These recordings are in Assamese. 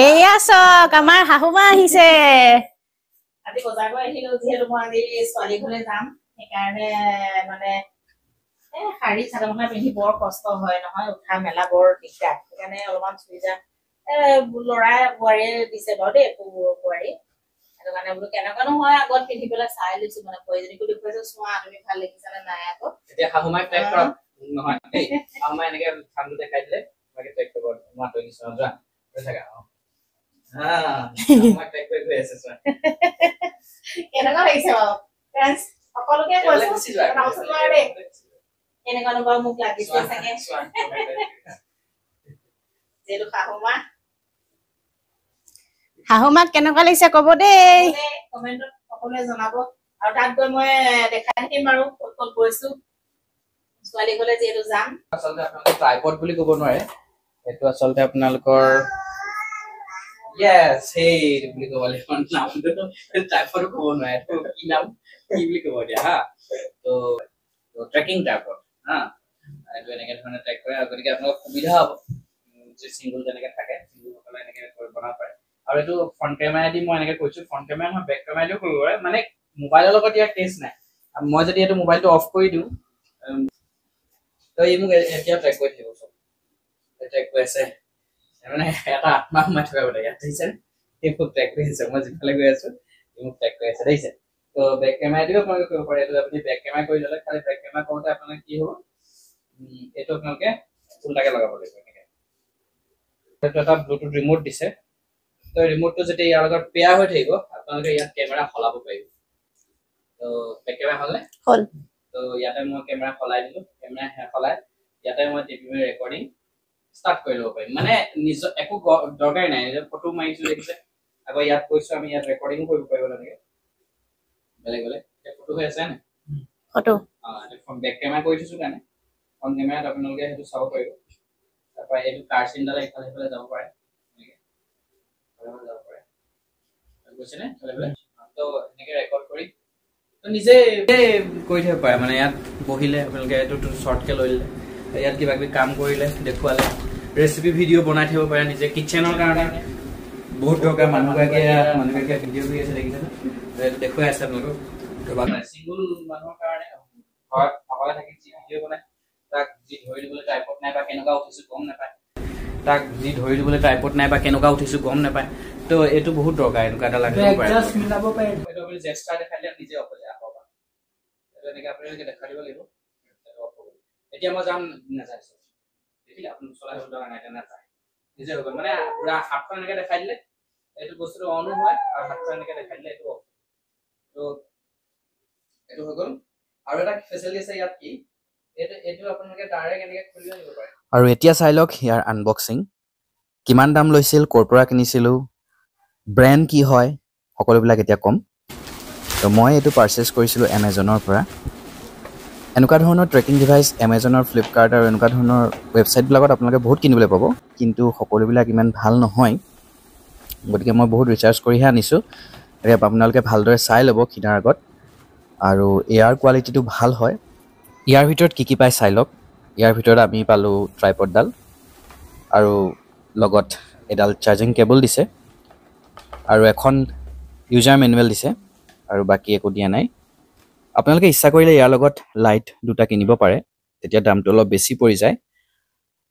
এয়া চক আমাৰ শাহুমা আহিছে আজি বজাৰ কৰি আহিলো যিহেতু মই আজি ছোৱালী ঘৰলৈ যাম সেইকাৰণে মানে শাৰী চাদৰ মেখেলা পিন্ধি বৰ কষ্ট হয় নহয় উঠা মেলা বৰ দিগদাৰ সেইকাৰণে অলপমান চুইজাৰ ল'ৰাই বোৱাৰীয়ে দিছে বাৰু দেই বোৱাৰী সেইটো কাৰণে বোলো কেনেকুৱানো হয় আগত পিন্ধি পেলাই চাই লৈছো মানে প্ৰয়োজনীয়কো দেখুৱাইছো চোৱা তুমি ভাল দেখিছানে নাই আকৌ এতিয়া শাহুমাই ট্ৰেক কৰক নহয় দেই শাহুমাই এনেকে ঠাণ্ডু দেখাই দিলে বাকি ট্ৰেক কৰিব মই তই নিছ যোৱা তই থাকা শাহুমাই ট্ৰেক কৰি গৈ আছে চোৱা কেনেকুৱা লাগিছে বাৰু ফ্ৰেণ্ডছ সকলোকে কৈছো কেনেকুৱানো বাৰু মোক লাগিছে চাগে যিহেতু শাহুমাক কেনেকুৱা লাগিছে ক'ব দেই কমেণ্টত সকলোৱে জনাব আৰু তাত গৈ মই দেখাই থাকিম আৰু ক'ত ক'ত গৈছো ছোৱালী গ'লে যিহেতু যাম আচলতে আপোনালোকে ট্ৰাইপড বুলি ক'ব নোৱাৰে এইটো আচলতে আপোনালোকৰ yes hey বুলি ক'ব লাগিব নামটো ট্ৰাইপড ক'ব নোৱাৰে কি নাম কি বুলি ক'ব দিয়া হা তো ট্ৰেকিং ট্ৰাইপড হা এইটো এনেকে ধৰণে ট্ৰেক কৰে আৰু গতিকে আপোনালোকৰ সুবিধা হ'ব যে সিঙ্গল যেনেকে থাকে সিঙ্গল সকলে এনেকে বনাব পাৰে আৰু এইটো ফ্ৰন্ট কেমেৰাদি মই এনেকে কৈছো ফ্ৰন্ট কেমেৰা নহয় বেক কেমেৰাদিও কৰিব পাৰে মানে মোবাইলৰ লগত ইয়াৰ টেষ্ট নাই মই যদি এইটো মোবাইলটো অফ কৰি দিওঁ তো এই মোক এতিয়া ট্ৰেক কৰি থাকিব চব ট্ৰেক কৰি আছে মানে এটা আত্মা সোমাই থকা বোলে ইয়াত দেখিছে এই মোক ট্ৰেক কৰি আছে মই যিফালে গৈ আছো এই মোক ট্ৰেক কৰি আছে দেখিছে তো বেক কেমেৰাদিও আপোনালোকে কৰিব পাৰে এইটো আপুনি বেক কেমেৰা কৰি ল'লে খালি বেক কেমেৰা কৰোঁতে আপোনালোকে কি হ'ব এইটো আপোনালোকে উল্টাকে লগাব লাগিব এনেকে এইটো এটা ব্লুটুথ ৰিমোট দিছে তো ৰিমোটটো যেতিয়া ইয়াৰ লগত পেয়াৰ হৈ থাকিব আপোনালোকে ইয়াত কেমেৰা সলাব পাৰিব তো বেক কেমেৰা হ'লে হ'ল তো ইয়াতে মই কেমেৰা সলাই দিলো কেমেৰা সলাই ইয়াতে মই টিভি ৰেকৰ্ডিং স্টাৰ্ট কৰি ল'ব পাৰিম মানে নিজ একো দৰকাৰি নাই যে ফটো মাৰিছো দেখিছে আকৌ ইয়াত কৈছো আমি ইয়াত ৰেকৰ্ডিং কৰিব পাৰিব লাগে বেলেগ বেলেগ ফটো হৈ আছে নে ফটো ফোন বেক কেমেৰা কৰি দিছো কাৰণে ফোন কেমেৰাত আপোনালোকে সেইটো চাব পাৰিব তাৰপৰা এইটো কাৰ চিনডালে ইফালে ইফালে যাব পাৰে যাব পাৰে বুজিছে নে তো এনেকে ৰেকৰ্ড কৰি তো নিজে কৰি থাকিব পাৰে মানে ইয়াত বহিলে আপোনালোকে এইটো শৰ্টকে লৈ ল'লে ইয়াত কিবা কিবি কাম কৰিলে দেখুৱালে ৰেচিপি ভিডিঅ' বনাই থাকিব পাৰে নিজে কিচেনৰ কাৰণে বহুত দৰকাৰ মানুহগৰাকীয়ে ভিডিঅ' কৰি আছে দেখিছেনে দেখুৱাই আছে আপোনালোকক চিংগুল মানুহৰ কাৰণে ঘৰত অকলে থাকি যি ভিডিঅ' বনাই তাক যি ধৰি দিবলৈ ট্ৰাইপড নাই বা কেনেকুৱা উঠিছো গম নাপায় নাপায় তো এইটো বহুত দৰকাৰ এনেকুৱা এটা লাগিব পাৰে জাষ্ট মিলাব পাৰে এইটো আপুনি জেষ্টাৰ দেখালে নিজে অপজা পাবা এইটো এনেকৈ আপোনালোকে দেখাই দিব লাগিব এতিয়া মই যাম নাযাইছো দেখিলে আপুনি চলাই হ'ব দৰকাৰ নাই নাযায় নিজে হৈ গ'ল মানে পুৰা হাতখন এনেকৈ দেখাই দিলে এইটো বস্তুটো অনো হয় আৰু হাতখন এনেকৈ দেখাই দিলে এইটো অফ তো এইটো হৈ গ'ল আৰু এটা ফেচিলিটি আছে ইয়াত কি এইটো আপোনালোকে ডাইৰেক্ট এনেকৈ খুলি আনিব পাৰে আৰু এতিয়া চাই লওক ইয়াৰ আনবক্সিং কিমান দাম লৈছিল ক'ৰ পৰা কিনিছিলোঁ ব্ৰেণ্ড কি হয় সকলোবিলাক এতিয়া ক'ম তো মই এইটো পাৰচেছ কৰিছিলোঁ এমেজনৰ পৰা এনেকুৱা ধৰণৰ ট্ৰেকিং ডিভাইচ এমেজনৰ ফ্লিপকাৰ্ট আৰু এনেকুৱা ধৰণৰ ৱেবছাইটবিলাকত আপোনালোকে বহুত কিনিবলৈ পাব কিন্তু সকলোবিলাক ইমান ভাল নহয় গতিকে মই বহুত ৰিচাৰ্চ কৰিহে আনিছোঁ এতিয়া আপোনালোকে ভালদৰে চাই ল'ব কিনাৰ আগত আৰু এয়াৰ কোৱালিটিটো ভাল হয় ইয়াৰ ভিতৰত কি পায় চাই লওক ইয়াৰ ভিতৰত আমি পালোঁ ট্ৰাইপডডাল আৰু লগত এডাল চাৰ্জিং কেবল দিছে আৰু এখন ইউজাৰ মেনুৱেল দিছে আৰু বাকী একো দিয়া নাই আপোনালোকে ইচ্ছা কৰিলে ইয়াৰ লগত লাইট দুটা কিনিব পাৰে তেতিয়া দামটো অলপ বেছি পৰি যায়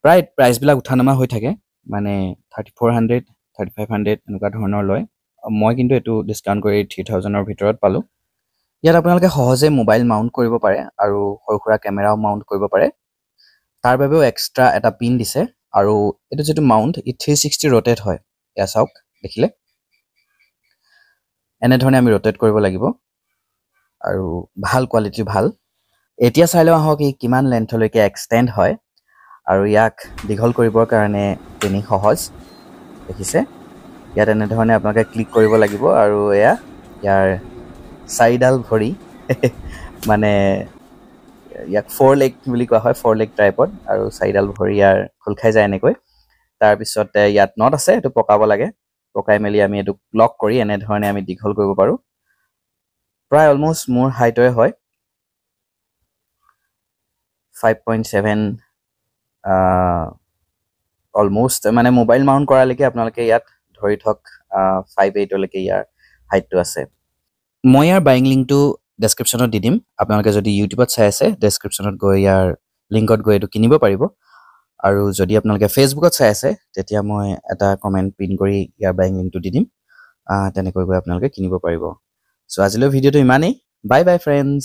প্ৰায় প্ৰাইচবিলাক উঠা নমা হৈ থাকে মানে 3400 3500 এনেকুৱা ধৰণৰ লয় মই কিন্তু এইটো ডিছকাউণ্ট কৰি 3000ৰ ভিতৰত পালোঁ ইয়াত আপোনালোকে সহজে মোবাইল মাউণ্ট কৰিব পাৰে আৰু সৰু সুৰা কেমেৰাও মাউণ্ট কৰিব পাৰে তাৰ বাবেও এক্সট্ৰা এটা পিন দিছে আৰু এইটো যেটো মাউণ্ট ই 360 ৰোটেট হয় এয়া চাওক দেখিলে এনে ধৰণে আমি ৰোটেট কৰিব লাগিব আৰু ভাল কোৱালিটি ভাল এতিয়া চাই লওঁ আহক ই কিমান লেন্থলৈকে এক্সটেণ্ড হয় আৰু ইয়াক দীঘল কৰিবৰ কাৰণে তিনি সহজ দেখিছে ইয়াত এনে ধৰণে আপোনালোকে ক্লিক কৰিব লাগিব আৰু এয়া ইয়াৰ চাৰিডাল ভৰি মানে ইয়াক 4 লেগ বুলি কোৱা হয় 4 লেগ ট্ৰাইপড আৰু চাৰিডাল ভৰি ইয়াৰ খোল খাই যায় এনেকৈ তাৰপিছত ইয়াত নট আছে এইটো পকাব লাগে পকাই মেলি আমি এইটো লক কৰি এনে ধৰণে আমি দীঘল কৰিব পাৰোঁ প্ৰায় অলমোষ্ট মোৰ হাইটৰে হয় 5.7 অলমোষ্ট মানে মোবাইল মাউণ্ট কৰালৈকে আপোনালোকে ইয়াত ধৰি থওক 5'8" লৈকে ইয়াৰ হাইটটো আছে মই ইয়াৰ বাইং লিংকটো ডেছক্ৰিপশ্যনত দি দিম আপোনালোকে যদি ইউটিউবত চাই আছে ডেছক্ৰিপশ্যনত গৈ ইয়াৰ লিংকত গৈ এইটো কিনিব পাৰিব আৰু যদি আপোনালোকে ফেচবুকত চাই আছে তেতিয়া মই এটা কমেণ্ট পিন কৰি ইয়াৰ বাইং লিংকটো দি দিম তেনেকৈ গৈ আপোনালোকে কিনিব পাৰিব চ' আজিলৈ ভিডিঅ'টো ইমানেই বাই বাই ফ্ৰেণ্ডছ